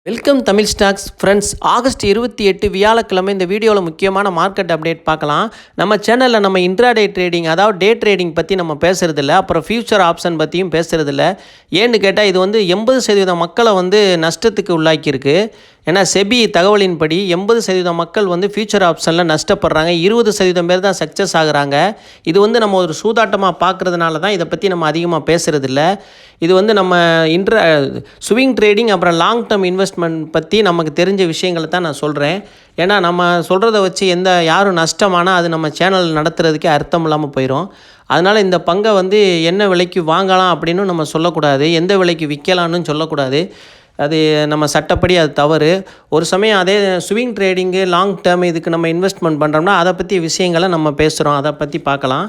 Welcome Tamil stocks friends. August 28 வியாழக்கிழமை இந்த வீடியோவில் முக்கியமான மார்க்கெட் அப்டேட் பார்க்கலாம். நம்ம சேனலில் நம்ம இன்ட்ராடே ட்ரேடிங் அதாவது டே ட்ரேடிங் பற்றி நம்ம பேசுகிறதில்ல, அப்புறம் ஃபியூச்சர் ஆப்ஷன் பற்றியும் பேசுகிறதில்ல. ஏன்னு கேட்டால் இது 80% மக்களை நஷ்டத்துக்கு உள்ளாக்கியிருக்கு. ஏன்னா செபி தகவலின்படி 80% மக்கள் ஃபியூச்சர் ஆப்ஷனில் நஷ்டப்படுறாங்க, 20% பேர் தான் சக்ஸஸ் ஆகுறாங்க. இது நம்ம ஒரு சூதாட்டமாக பார்க்குறதுனால தான் இதை பற்றி நம்ம அதிகமாக பேசுகிறதில்ல. இது நம்ம ஸ்விங் ட்ரேடிங் அப்புறம் லாங் டேர்ம் இன்வெஸ்ட்மெண்ட் பற்றி நமக்கு தெரிஞ்ச விஷயங்களை தான் நான் சொல்கிறேன். ஏன்னா நம்ம சொல்கிறத வச்சு யாரும் நஷ்டமானால் அது நம்ம சேனல் நடத்துறதுக்கே அர்த்தம் இல்லாமல் போயிடும். அதனால் இந்த பங்கை என்ன விலைக்கு வாங்கலாம் அப்படின்னு நம்ம சொல்லக்கூடாது, எந்த விலைக்கு விற்கலான்னு சொல்லக்கூடாது. அது நம்ம சட்டப்படி அது தவறு. ஒரு சமயம் அதே ஸ்விங் ட்ரேடிங்கு லாங் டேர்ம் இதுக்கு நம்ம இன்வெஸ்ட்மெண்ட் பண்ணுறோம்னா அதை பற்றி விஷயங்களை நம்ம பேசுகிறோம், அதை பற்றி பார்க்கலாம்.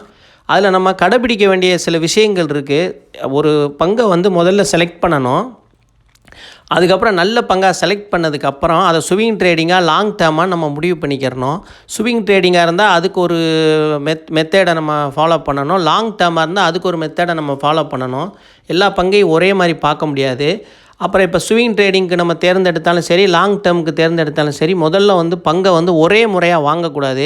அதில் நம்ம கடைபிடிக்க வேண்டிய சில விஷயங்கள் இருக்குது. ஒரு பங்கை முதல்ல செலக்ட் பண்ணணும். அதுக்கப்புறம் நல்ல பங்காக செலக்ட் பண்ணதுக்கப்புறம் அதை ஸ்விங் ட்ரேடிங்காக லாங் டேர்மாக நம்ம முடிவு பண்ணிக்கிறணும். ஸ்விங் ட்ரேடிங்காக இருந்தால் அதுக்கு ஒரு மெத்தேடை நம்ம ஃபாலோ பண்ணணும், லாங் டேர்மாக இருந்தால் அதுக்கு ஒரு மெத்தேடை நம்ம ஃபாலோ பண்ணணும். எல்லா பங்கையும் ஒரே மாதிரி பார்க்க முடியாது. அப்புறம் இப்போ ஸ்விங் ட்ரேடிங்க்கு நம்ம தேர்ந்தெடுத்தாலும் சரி, லாங் டேர்முக்கு தேர்ந்தெடுத்தாலும் சரி, முதல்ல பங்கை ஒரே முறையாக வாங்கக்கூடாது.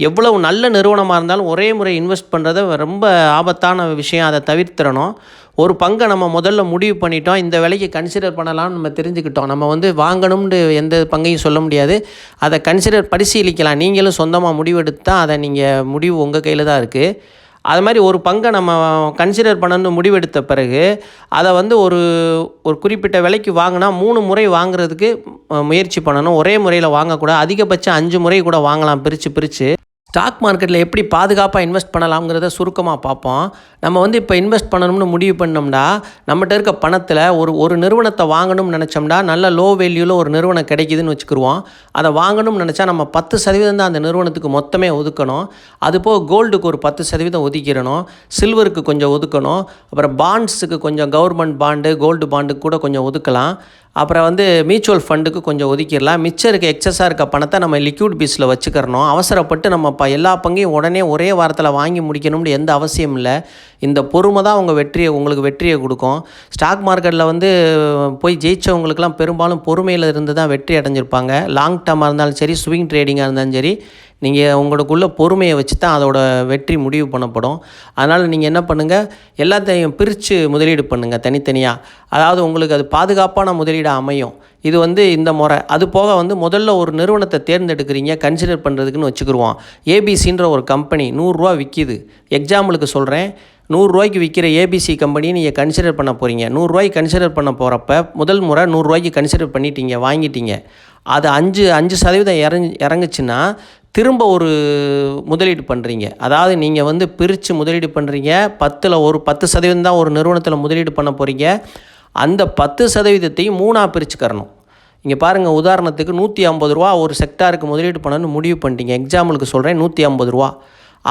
எவ்வளவு நல்ல நிறுவனமாக இருந்தாலும் ஒரே முறை இன்வெஸ்ட் பண்ணுறது ரொம்ப ஆபத்தான விஷயம், அதை தவிர்த்திடணும். ஒரு பங்கை நம்ம முதல்ல முடிவு பண்ணிட்டோம், இந்த விலைக்கு கன்சிடர் பண்ணலாம்னு நம்ம தெரிஞ்சுக்கிட்டோம். நம்ம வாங்கணும்னு எந்த பங்கையும் சொல்ல முடியாது, அதை பரிசீலிக்கலாம். நீங்களும் சொந்தமாக முடிவெடுத்து தான் அதை நீங்கள் முடிவு உங்கள் கையில் தான் இருக்குது. அது மாதிரி ஒரு பங்கை நம்ம கன்சிடர் பண்ணணும்னு முடிவெடுத்த பிறகு அதை ஒரு குறிப்பிட்ட விலைக்கு வாங்கினா 3 முறை வாங்குறதுக்கு முயற்சி பண்ணணும். ஒரே முறையில் வாங்கக்கூடாது, அதிகபட்சம் 5 முறை கூட வாங்கலாம் பிரித்து. ஸ்டாக் மார்க்கெட்டில் எப்படி பாதுகாப்பாக இன்வெஸ்ட் பண்ணலாம்ங்கிறத சுருக்கமாக பார்ப்போம். நம்ம இப்போ இன்வெஸ்ட் பண்ணணும்னு முடிவு பண்ணோம்னா நம்மகிட்ட இருக்க பணத்தில் ஒரு நிறுவனத்தை வாங்கணும்னு நினச்சோம்னா நல்ல லோ வேல்யூவில் ஒரு நிறுவனம் கிடைக்குதுன்னு வச்சுக்கிடுவோம். அதை வாங்கணும்னு நினச்சா நம்ம 10% தான் அந்த நிறுவனத்துக்கு மொத்தமே ஒதுக்கணும். அதுபோக கோல்டுக்கு ஒரு 10% ஒதுக்கிடணும், சில்வருக்கு கொஞ்சம் ஒதுக்கணும், அப்புறம் பாண்ட்ஸுக்கு கொஞ்சம் கவர்மெண்ட் பாண்டு கோல்டு பாண்டுக்கு கூட கொஞ்சம் ஒதுக்கலாம். அப்புறம் மியூச்சுவல் ஃபண்டுக்கு கொஞ்சம் ஒதுக்கிடலாம். மிச்சம் இருக்க எக்ஸஸாக இருக்க பணத்தை நம்ம லிக்விட் பீஸில் வச்சுக்கிறணும். அவசரப்பட்டு நம்ம எல்லா பங்கையும் உடனே ஒரே வாரத்தில் வாங்கி முடிக்கணும்னு எந்த அவசியம் இல்லை. இந்த பொறுமை தான் உங்களுக்கு வெற்றியை கொடுக்கும். ஸ்டாக் மார்க்கெட்டில் போய் ஜெயித்தவங்களுக்கெல்லாம் பெரும்பாலும் பொறுமையில் இருந்து தான் வெற்றி அடைஞ்சிருப்பாங்க. லாங் டேர்மாக இருந்தாலும் சரி, ஸ்விங் ட்ரேடிங்காக இருந்தாலும் சரி, நீங்கள் உங்களுக்குள்ள பொறுமையை வச்சு தான் அதோட வெற்றி முடிவு பண்ணப்படும். அதனால் நீங்கள் என்ன பண்ணுங்கள், எல்லாத்தையும் பிரித்து முதலீடு பண்ணுங்கள் தனித்தனியாக. அதாவது உங்களுக்கு அது பாதுகாப்பான முதலீடாக அமையும். இது இந்த முறை. அது போக முதல்ல ஒரு நிறுவனத்தை தேர்ந்தெடுக்கிறீங்க கன்சிடர் பண்ணுறதுக்குன்னு வச்சுக்கிடுவோம். ஏபிசின்ற ஒரு கம்பெனி 100 ரூபா விற்கிது. எக்ஸாம்பிளுக்கு சொல்கிறேன், 100 ரூபாய்க்கு விற்கிற ஏபிசி கம்பெனியை நீங்கள் கன்சிடர் பண்ண போகிறீங்க. 100 ரூபாய்க்கு கன்சிடர் பண்ண போகிறப்ப முதல் முறை 100 ரூபாய்க்கு கன்சிடர் பண்ணிட்டீங்க, வாங்கிட்டீங்க. அது 5% இறங்குச்சுன்னா திரும்ப ஒரு முதலீடு பண்ணுறீங்க. அதாவது நீங்கள் பிரித்து முதலீடு பண்ணுறீங்க. 10ல் ஒரு 10% தான் ஒரு நிறுவனத்தில் முதலீடு பண்ண போகிறீங்க. அந்த 10%த்தையும் 3ஆக பிரிச்சுக்கறணும். இங்கே பாருங்கள், உதாரணத்துக்கு 150 ரூபா ஒரு செக்டாருக்கு முதலீடு பண்ணணும்னு முடிவு பண்ணிட்டீங்க. எக்ஸாம்பிளுக்கு சொல்கிறேன், 150 ரூபா.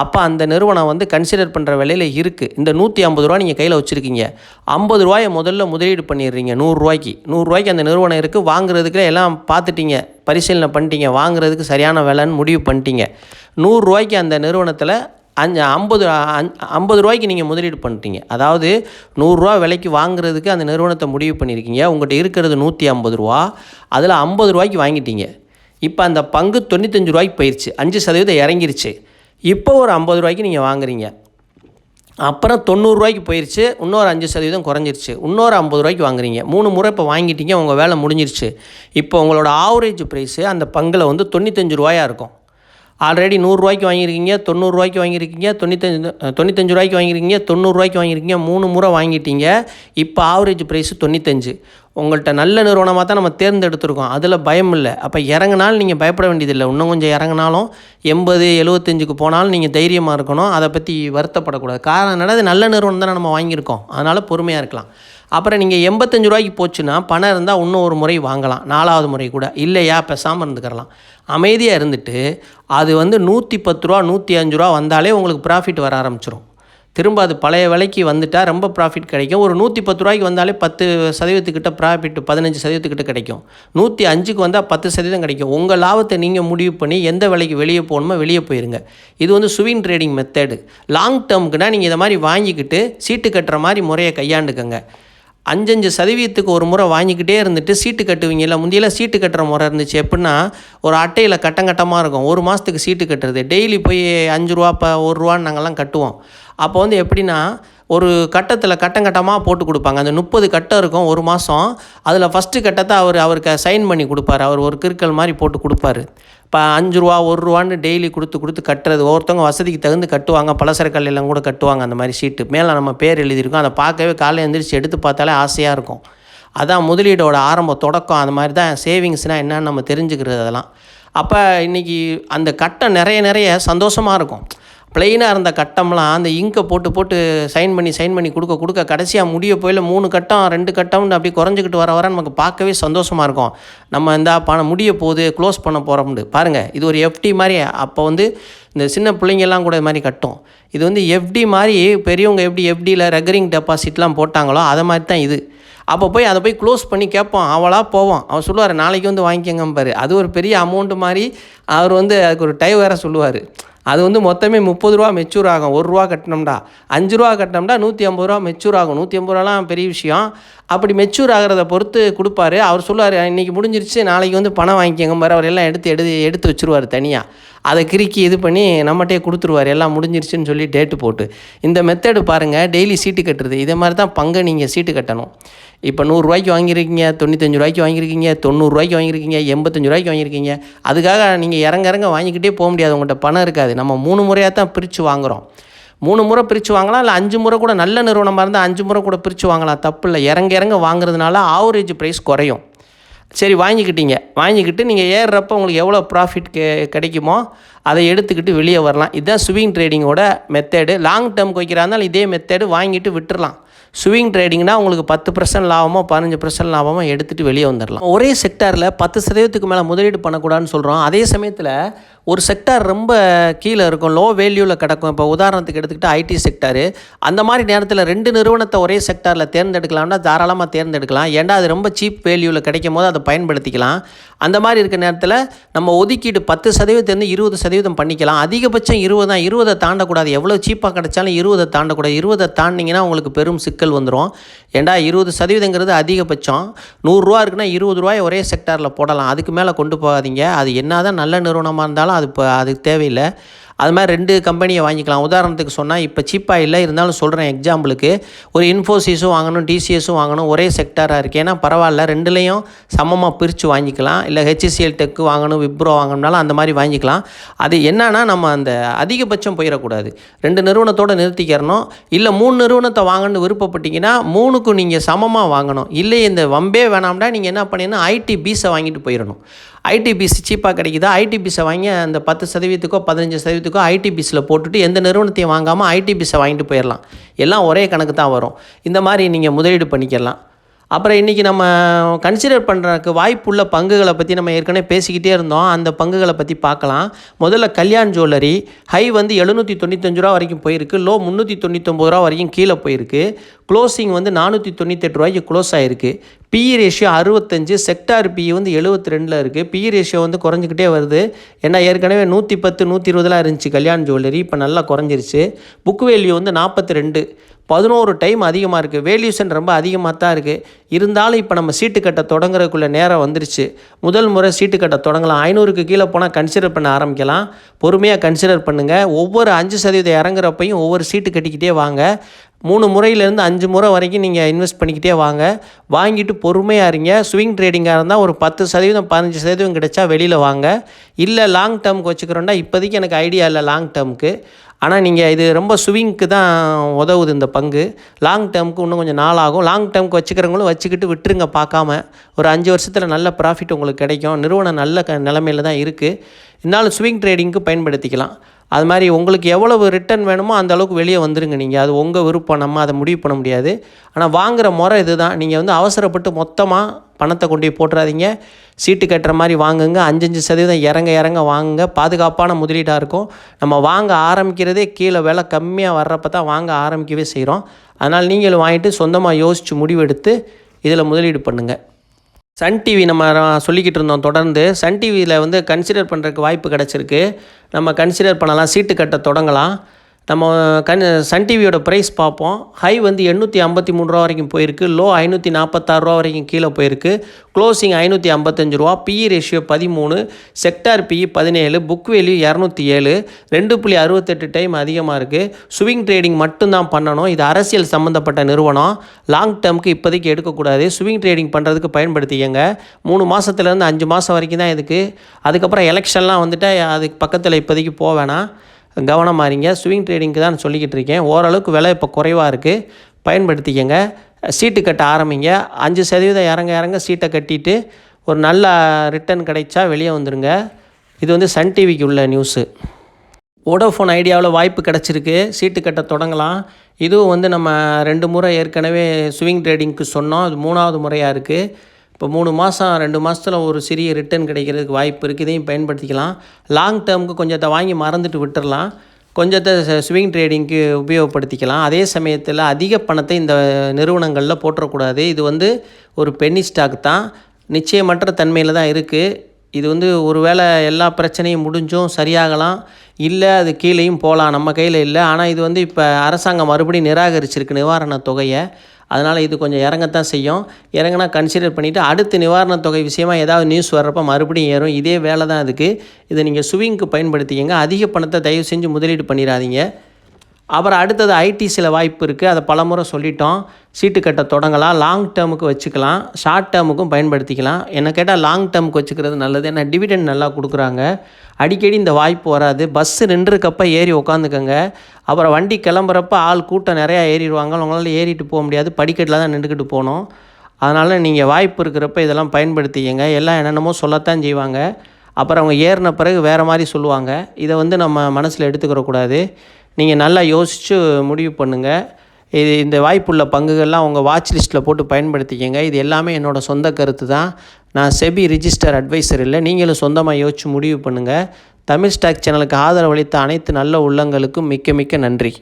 அப்போ அந்த நிறுவனம் கன்சிடர் பண்ணுற விலையில் இருக்குது. இந்த 150 ரூபா நீங்கள் கையில் வச்சுருக்கீங்க. 50 ரூபாயை முதல்ல முதலீடு பண்ணிடுறீங்க. 100 ரூபாய்க்கு அந்த நிறுவனம் இருக்குது. வாங்குறதுக்கு எல்லாம் பார்த்துட்டீங்க, பரிசீலனை பண்ணிட்டீங்க, வாங்குறதுக்கு சரியான விலைன்னு முடிவு பண்ணிட்டீங்க. 100 ரூபாய்க்கு அந்த நிறுவனத்தில் 50 ரூபாய்க்கு நீங்கள் முதலீடு பண்ணிட்டீங்க. அதாவது 100 ரூபா விலைக்கு வாங்குறதுக்கு அந்த நிறுவனத்தை முடிவு பண்ணியிருக்கீங்க. உங்கள்கிட்ட இருக்கிறது 150 ரூபா, அதில் 50 ரூபாய்க்கு வாங்கிட்டீங்க. இப்போ அந்த பங்கு 95 ரூபாய்க்கு போயிடுச்சு, 5% இறங்கிருச்சு. இப்போ ஒரு 50 ரூபாய்க்கு நீங்கள் வாங்குறீங்க. அப்புறம் 90 ரூபாய்க்கு போயிடுச்சு, இன்னொரு 5% குறைஞ்சிருச்சு. இன்னொரு 50 ரூபாய்க்கு வாங்குறீங்க. 3 முறை இப்போ வாங்கிட்டீங்க, உங்கள் வேலை முடிஞ்சிருச்சு. இப்போ உங்களோட ஆவரேஜ் ப்ரைஸு அந்த பங்கில் 95 ரூபாயாக இருக்கும். ஆல்ரெடி 100 ரூபாய்க்கு வாங்கியிருக்கீங்க, 90 ரூபாய்க்கு வாங்கியிருக்கீங்க, 95 ரூபாய்க்கு வாங்கியிருக்கீங்க, 90 ரூபாய்க்கு வாங்கியிருக்கீங்க. 3 முறை வாங்கிட்டீங்க. இப்போ ஆவரேஜ் ப்ரைஸு 95. உங்கள்கிட்ட நல்ல நிறுவனமாக தான் நம்ம தேர்ந்தெடுத்துருக்கோம், அதில் பயம் இல்லை. அப்போ இறங்கினாலும் நீங்கள் பயப்பட வேண்டியதில்லை. இன்னும் கொஞ்சம் இறங்கினாலும் 80, 75க்கு போனாலும் நீங்கள் தைரியமாக இருக்கணும். அதை பற்றி வருத்தப்படக்கூடாது. காரணம் என்னது, நல்ல நிறுவனம் தானே நம்ம வாங்கியிருக்கோம், அதனால் பொறுமையாக இருக்கலாம். அப்புறம் நீங்கள் 85 ரூபாய்க்கு போச்சுன்னா பணம் இருந்தால் இன்னும் ஒரு முறை வாங்கலாம், 4வது முறை கூட. இல்லையா பேசாமல் இருந்துக்கிறலாம். அமைதியாக இருந்துட்டு அது 110 ரூபா 105 ரூபா வந்தாலே உங்களுக்கு ப்ராஃபிட் வர ஆரம்பிச்சிடும். திரும்ப அது பழைய விலைக்கு வந்துட்டால் ரொம்ப ப்ராஃபிட் கிடைக்கும். ஒரு 110 ரூபாய்க்கு வந்தாலே 10% ப்ராஃபிட், 15% கிடைக்கும். 105க்கு வந்தால் 10% கிடைக்கும். உங்கள் லாபத்தை நீங்கள் முடிவு பண்ணி எந்த விலைக்கு வெளியே போகணுமோ வெளியே போயிருங்க. இது ஸ்விங் ட்ரேடிங் மெத்தடு. லாங் டேர்முக்குனா நீங்கள் இதை மாதிரி வாங்கிக்கிட்டு சீட்டு கட்டுற மாதிரி முறையை கையாண்டுக்கங்க. 5% ஒரு முறை வாங்கிக்கிட்டே இருந்துட்டு சீட்டு கட்டுவீங்க. இல்லை முந்தியெல்லாம் சீட்டு கட்டுற முறை இருந்துச்சு. எப்படின்னா ஒரு அட்டையில் கட்டங்கட்டமாக இருக்கும். ஒரு மாதத்துக்கு சீட்டு கட்டுறது. டெய்லி போய் ரூ. 5 1 நாங்கள்லாம் கட்டுவோம். அப்போ வந்து எப்படின்னா ஒரு கட்டத்தில் கட்டங்கட்டமாக போட்டு கொடுப்பாங்க. அந்த 30 கட்டம் இருக்கும் ஒரு மாதம். அதில் ஃபஸ்ட்டு கட்டத்தை அவருக்கு சைன் பண்ணி கொடுப்பாரு. அவர் ஒரு கிறுக்கல் மாதிரி போட்டு கொடுப்பாரு. இப்போ ரூ. 5 1 டெய்லி கொடுத்து கட்டுறது. ஒவ்வொருத்தவங்க வசதிக்கு தகுந்து கட்டுவாங்க. பலசர கல்லையெல்லாம் கூட கட்டுவாங்க அந்த மாதிரி சீட்டு. மேலே நம்ம பேர் எழுதியிருக்கோம். அதை பார்க்கவே காலையில் எழுந்திரிச்சு எடுத்து பார்த்தாலே ஆசையாக இருக்கும். அதான் முதலீடோட ஆரம்ப தொடக்கம். அந்த மாதிரி தான் சேவிங்ஸ்னால் என்னன்னு நம்ம தெரிஞ்சுக்கிறது அதெல்லாம். அப்போ இன்றைக்கி அந்த கட்டம் நிறைய சந்தோஷமாக இருக்கும். ப்ளெயினாக இருந்த கட்டம்லாம் அந்த இங்கை போட்டு சைன் பண்ணி கொடுக்க கடைசியாக முடிய போயில் 3 கட்டம் 2 கட்டம்னு அப்படி குறைஞ்சிக்கிட்டு வர நமக்கு பார்க்கவே சந்தோஷமாக இருக்கும். நம்ம இந்த பணம் முடிய போகுது, க்ளோஸ் பண்ண போகிறோம்னு பாருங்கள். இது ஒரு எஃப்டி மாதிரி. அப்போ வந்து இந்த சின்ன பிள்ளைங்கள்லாம் கூட இது மாதிரி கட்டும். இது வந்து எஃப்டி மாதிரி பெரியவங்க எப்படி எஃப்டியில் ரெக்கரிங் டெபாசிட்லாம் போட்டாங்களோ அதை மாதிரி தான் இது. அப்போ போய் அதை போய் க்ளோஸ் பண்ணி கேட்போம். அவளாக போவோம். அவர் சொல்லுவார் நாளைக்கு வந்து வாங்கிக்கங்கம்பாரு. அது ஒரு பெரிய அமௌண்ட்டு மாதிரி. அவர் வந்து அதுக்கு ஒரு டைம் வேறு சொல்லுவார். அது வந்து மொத்தமே ரூ. 30 மெச்சூர் ஆகும். ரூ. 1 கட்டினோம்டா, ரூ. 5 கட்டினோம்னா ரூ. 150 மெச்சூர் ஆகும். ரூ. 150 பெரிய விஷயம். அப்படி மெச்சூர் ஆகிறத பொறுத்து கொடுப்பாரு. அவர் சொல்லுவார் இன்றைக்கி முடிஞ்சிருச்சு, நாளைக்கு வந்து பணம் வாங்கிக்கங்கம்பாரு. அவர் எல்லாம் எடுத்து வச்சுருவார் தனியாக. அதை கிறுக்கி இது பண்ணி நம்மகிட்டே கொடுத்துருவார். எல்லாம் முடிஞ்சிருச்சுன்னு சொல்லி டேட்டு போட்டு. இந்த மெத்தடு பாருங்கள். டெய்லி சீட்டு கட்டுறது. இதே மாதிரி தான் பங்கை நீங்கள் சீட்டு கட்டணும். இப்போ ரூ. 100 வாங்கியிருக்கீங்க, ரூ. 95 வாங்கியிருக்கீங்க, ரூ. 90 வாங்கியிருக்கீங்க, ரூ. 85 வாங்கியிருக்கீங்க. அதுக்காக நீங்கள் இறங்க வாங்கிக்கிட்டே போக முடியாது. உங்கள்கிட்ட பணம் இருக்காது. நம்ம 3 முறையாக தான் பிரித்து வாங்குகிறோம். 3 முறை பிரித்து வாங்கலாம். இல்லை 5 முறை கூட, நல்ல நிறுவனமாக இருந்தால் 5 முறை கூட பிரித்து வாங்கலாம். தப்பு இல்லை. இறங்க வாங்குறதுனால ஆவரேஜ் ப்ரைஸ் குறையும். சரி, வாங்கிக்கிட்டு நீங்கள் ஏறுறப்போ உங்களுக்கு எவ்வளோ ப்ராஃபிட் கிடைக்குமோ அதை எடுத்துக்கிட்டு வெளியே வரலாம். இதுதான் ஸ்விங் ட்ரேடிங்கோட மெத்தேடு. லாங் டேர்முக்கு வைக்கிறாருந்தாலும் இதே மெத்தேடு வாங்கிட்டு விட்டுறலாம். ஸ்விங் ட்ரேடிங்னால் உங்களுக்கு 10% லாபமோ 15% லாபமோ எடுத்துகிட்டு வெளியே வந்துடலாம். ஒரே செக்டாரில் 10% மேலே முதலீடு பண்ணக்கூடாதுன்னு சொல்கிறோம். அதே சமயத்தில் ஒரு செக்டார் ரொம்ப கீழே இருக்கும், லோ வேல்யூவில் கிடக்கும். இப்போ உதாரணத்துக்கு எடுத்துக்கிட்டு ஐடி செக்டாரு. அந்த மாதிரி நேரத்தில் 2 நிறுவனத்தை ஒரே செக்டாரில் தேர்ந்தெடுக்கலாம்னா தாராளமாக தேர்ந்தெடுக்கலாம். ஏன்டா அது ரொம்ப சீப் வேல்யூவில் கிடைக்கும் போது அதை பயன்படுத்திக்கலாம். அந்த மாதிரி இருக்க நேரத்தில் நம்ம ஒதுக்கீடு 10% 20% பண்ணிக்கலாம். அதிகபட்சம் 20 தாண்டக்கூடாது. எவ்வளோ சீப்பாக கிடைச்சாலும் 20 தாண்டக்கூடாது. 20 தாண்டிங்கன்னா உங்களுக்கு பெரும் சிக்கல் வந்துடும். ஏன்டா 20%ங்கிறது அதிகபட்சம். ரூ. 100 இருக்குன்னா ரூ. 20 ஒரே செக்டாரில் போடலாம். அதுக்கு மேலே கொண்டு போகாதீங்க. அது என்ன தான் நல்ல நிறுவனமாக இருந்தாலும் அதுக்கு தேவையில்லை. அது மாதிரி 2 கம்பெனியை வாங்கிக்கலாம். உதாரணத்துக்கு சொன்னால் இப்போ சீப்பாக இல்லை, இருந்தாலும் சொல்கிறேன் எக்ஸாம்பிளுக்கு. ஒரு இன்ஃபோசிஸும் வாங்கணும், டிசிஎஸும் வாங்கணும், ஒரே செக்டாராக இருக்குது. ஏன்னா பரவாயில்ல, 2லேயும் சமமாக பிரித்து வாங்கிக்கலாம். இல்லை ஹெச்சிஎல் டெக்கு வாங்கணும், விப்ரோ வாங்கணும்னாலும் அந்த மாதிரி வாங்கிக்கலாம். அது என்னன்னா நம்ம அந்த அதிகபட்சம் போயிடக்கூடாது. 2 நிறுவனத்தோடு நிறுத்திக்கிறணும். இல்லை 3 நிறுவனத்தை வாங்கணும்னு விருப்பப்பட்டீங்கன்னா 3க்கும் நீங்கள் சமமாக வாங்கணும். இல்லை இந்த வம்பே வேணாம்னா நீங்கள் என்ன பண்ணீங்கன்னா ஐடி பீஸை வாங்கிட்டு போயிடணும். ஐடி பீஸ் சீப்பாக கிடைக்குதா, ஐடி பீஸை வாங்கி அந்த 10%க்கோ 15%க்கோ ஐடி பீஸில் போட்டுட்டு எந்த நிறுவனத்தையும் வாங்காமல் ஐடி பீஸை வாங்கிட்டு போயிடலாம். எல்லாம் ஒரே கணக்கு தான் வரும். இந்த மாதிரி நீங்கள் முதலீடு பண்ணிக்கலாம். அப்புறம் இன்றைக்கி நம்ம கன்சிடர் பண்ணுறதுக்கு வாய்ப்புள்ள பங்குகளை பற்றி நம்ம ஏற்கனவே பேசிக்கிட்டே இருந்தோம். அந்த பங்குகளை பற்றி பார்க்கலாம். முதல்ல கல்யாண் ஜுவல்லரி. ஹை வந்து ரூ. 795 வரைக்கும் போயிருக்கு. லோ ரூ. 399 வரைக்கும் கீழே போயிருக்கு. க்ளோசிங் வந்து ரூ. 498 க்ளோஸ் ஆகிருக்கு. பிஇ ரேஷியோ 65, செக்டார் பிஇ வந்து 72 இருக்குது. பிஇ ரேஷியோ வந்து குறைஞ்சிக்கிட்டே வருது. ஏன்னா ஏற்கனவே 110 120 இருந்துச்சு கல்யாண் ஜுவல்லரி. இப்போ நல்லா குறைஞ்சிருச்சு. புக் வேல்யூ வந்து 42, 11 டைம் அதிகமாக இருக்குது. வேல்யூஷன் ரொம்ப அதிகமாக தான் இருக்குது. இருந்தாலும் இப்போ நம்ம சீட்டு கட்ட தொடங்குறதுக்குள்ள நேரம் வந்துருச்சு. முதல் முறை சீட்டு கட்ட தொடங்கலாம். 500க்கு கீழே போனால் கன்சிடர் பண்ண ஆரம்பிக்கலாம். பொறுமையாக கன்சிடர் பண்ணுங்கள். ஒவ்வொரு 5% இறங்குறப்பையும் ஒவ்வொரு சீட்டு கட்டிக்கிட்டே வாங்க. 3 முறையிலேருந்து 5 முறை வரைக்கும் நீங்கள் இன்வெஸ்ட் பண்ணிக்கிட்டே வாங்க. வாங்கிட்டு பொறுமையாக இருங்க. ஸ்விங் ட்ரேடிங்காக இருந்தால் ஒரு 10% 15% கிடைச்சா வெளியில் வாங்க. இல்லை லாங் டேர்முக்கு வச்சுக்கிறோன்னா இப்போதைக்கு எனக்கு ஐடியா இல்லை லாங் டேர்முக்கு. ஆனால் நீங்கள் இது ரொம்ப ஸ்விங்க்கு தான் உதவுது இந்த பங்கு. லாங் டேர்முக்கு இன்னும் கொஞ்சம் நாள் ஆகும். லாங் டேர்முக்கு வச்சுக்கிறவங்களும் வச்சுக்கிட்டு விட்டுருங்க பார்க்காம. ஒரு 5 வருஷத்தில் நல்ல ப்ராஃபிட் உங்களுக்கு கிடைக்கும். நிறுவனம் நல்ல நிலைமையில் தான் இருக்குது. இருந்தாலும் ஸ்விங் ட்ரேடிங்க்கு பயன்படுத்திக்கலாம். அது மாதிரி உங்களுக்கு எவ்வளவு ரிட்டர்ன் வேணுமோ அந்த அளவுக்கு வெளியே வந்துருங்க. நீங்கள் அது உங்கள் விருப்பம், நம்ம அதை முடிவு பண்ண முடியாது. ஆனால் வாங்குகிற முறை இது தான். நீங்கள் வந்து அவசரப்பட்டு மொத்தமாக பணத்தை கொண்டு போய் போட்டுறாதீங்க. சீட்டு கட்டுற மாதிரி வாங்குங்க. 5-5% இறங்க வாங்குங்க. பாதுகாப்பான முதலீடாக இருக்கும். நம்ம வாங்க ஆரம்பிக்கிறதே கீழே விலை கம்மியாக வர்றப்ப தான் வாங்க ஆரம்பிக்கவே செய்கிறோம். அதனால் நீங்களும் வாங்கிட்டு சொந்தமாக யோசித்து முடிவெடுத்து இதில் முதலீடு பண்ணுங்கள். சன் டிவி நம்ம சொல்லிக்கிட்டு இருந்தோம் தொடர்ந்து. சன் டிவியில் வந்து கன்சிடர் பண்ணுறதுக்கு வாய்ப்பு கிடச்சிருக்கு. நம்ம கன்சிடர் பண்ணலாம். சீட்டு கட்ட தொடங்கலாம். நம்ம சன் டிவியோட ப்ரைஸ் பார்ப்போம். ஹை வந்து ரூ. 853 வரைக்கும் போயிருக்கு. லோ ரூ. 546 வரைக்கும் கீழே போயிருக்கு. க்ளோசிங் ரூ. 555. BE ratio 13, sector BE 17, book value 207, 2.68 time அதிகமாக இருக்குது. ஸ்விங் ட்ரேடிங் மட்டும்தான் பண்ணணும். இது அரசியல் சம்மந்தப்பட்ட நிறுவனம். லாங் டேர்முக்கு இப்போதைக்கு எடுக்கக்கூடாது. ஸ்விங் ட்ரேடிங் பண்ணுறதுக்கு பயன்படுத்திக்கங்க. 3 மாதத்துலேருந்து 5 மாதம் வரைக்கும் தான் இதுக்கு. அதுக்கப்புறம் எலெக்ஷன்லாம் வந்துட்டால் அதுக்கு பக்கத்தில் இப்போதைக்கு போக வேணாம். கவனமாக இருங்க. ஸ்விங் ட்ரேடிங்க்கு தான் சொல்லிக்கிட்டு இருக்கேன். ஓரளவுக்கு விலை இப்போ குறைவாக இருக்குது, பயன்படுத்திக்கங்க. சீட்டு கட்ட ஆரம்பிங்க. 5% இறங்க சீட்டை கட்டிட்டு ஒரு நல்ல ரிட்டர்ன் கிடைச்சா வெளியே வந்துடுங்க. இது வந்து சன் டிவிக்கு உள்ள நியூஸு. வோடோஃபோன் ஐடியாவில் வாய்ப்பு கிடச்சிருக்கு, சீட்டு கட்ட தொடங்கலாம். இதுவும் வந்து நம்ம 2 முறை ஏற்கனவே ஸ்விங் ட்ரேடிங்க்கு சொன்னோம். அது 3வது முறையாக இருக்குது. இப்போ 3 மாதம் 2 மாதத்தில் ஒரு சிறிய ரிட்டர்ன் கிடைக்கிறதுக்கு வாய்ப்பு இருக்குது. இதையும் பயன்படுத்திக்கலாம். லாங் டேர்முக்கு கொஞ்சத்தை வாங்கி மறந்துட்டு விட்டுடலாம். கொஞ்சத்தை ஸ்விங் ட்ரேடிங்க்கு உபயோகப்படுத்திக்கலாம். அதே சமயத்தில் அதிக பணத்தை இந்த நிறுவனங்களில் போட்டுறக்கூடாது. இது வந்து ஒரு பென்னி ஸ்டாக் தான், நிச்சயமற்ற தன்மையில் தான் இருக்குது. இது வந்து ஒரு வேளை எல்லா பிரச்சனையும் முடிஞ்சும் சரியாகலாம், இல்லை அது கீழேயும் போகலாம், நம்ம கையில் இல்லை. ஆனால் இது வந்து இப்போ அரசாங்கம் மறுபடியும் நிராகரிச்சிருக்கு நிவாரணத் தொகையை. அதனால் இது கொஞ்சம் இறங்கத்தான் செய்யும். இறங்கினா கன்சிடர் பண்ணிவிட்டு அடுத்து நிவாரணத் தொகை விஷயமாக ஏதாவது நியூஸ் வர்றப்போ மறுபடியும் ஏறும். இதே வேலை தான் அதுக்கு. இதை நீங்கள் ஸ்விங்க்கு பயன்படுத்திக்கங்க. அதிக பணத்தை தயவு செஞ்சு முதலீடு பண்ணிடாதீங்க. அப்புறம் அடுத்தது ஐடிசியில் வாய்ப்பு இருக்குது. அதை பலமுறை சொல்லிட்டோம். சீட்டு கட்ட தொடங்கலாம். லாங் டேர்முக்கு வச்சுக்கலாம், ஷார்ட் டேர்முக்கும் பயன்படுத்திக்கலாம். என்ன கேட்டால் லாங் டேர்முக்கு வச்சுக்கிறது நல்லது. ஏன்னா டிவிடெண்ட் நல்லா கொடுக்குறாங்க. அடிக்கடி இந்த வாய்ப்பு வராது. பஸ்ஸு நின்றுக்கப்போ ஏறி உட்காந்துக்கங்க. அப்புறம் வண்டி கிளம்புறப்ப ஆள் கூட்டம் நிறையா ஏறிடுவாங்க. உங்களால் ஏறிட்டு போக முடியாது, படிக்கட்டில் தான் நின்றுக்கிட்டு போகணும். அதனால் நீங்கள் வாய்ப்பு இருக்கிறப்ப இதெல்லாம் பயன்படுத்திக்கங்க. எல்லாம் என்னென்னமோ சொல்லத்தான் செய்வாங்க. அப்புறம் அவங்க ஏறின பிறகு வேறு மாதிரி சொல்லுவாங்க. இதை வந்து நம்ம மனசில் எடுத்துக்கிறக்கூடாது. நீங்கள் நல்லா யோசித்து முடிவு பண்ணுங்கள். இந்த வாய்ப்புள்ள பங்குகள்லாம் உங்கள் வாட்ச் லிஸ்ட்டில் போட்டு பயன்படுத்திக்கங்க. இது எல்லாமே என்னோடய சொந்த கருத்து தான். நான் செபி ரிஜிஸ்டர் அட்வைசர் இல்லை. நீங்களும் சொந்தமாக யோசித்து முடிவு பண்ணுங்கள். தமிழ் ஸ்டாக் சேனலுக்கு ஆதரவளித்த அனைத்து நல்ல உள்ளங்களுக்கும் மிக்க மிக்க நன்றி.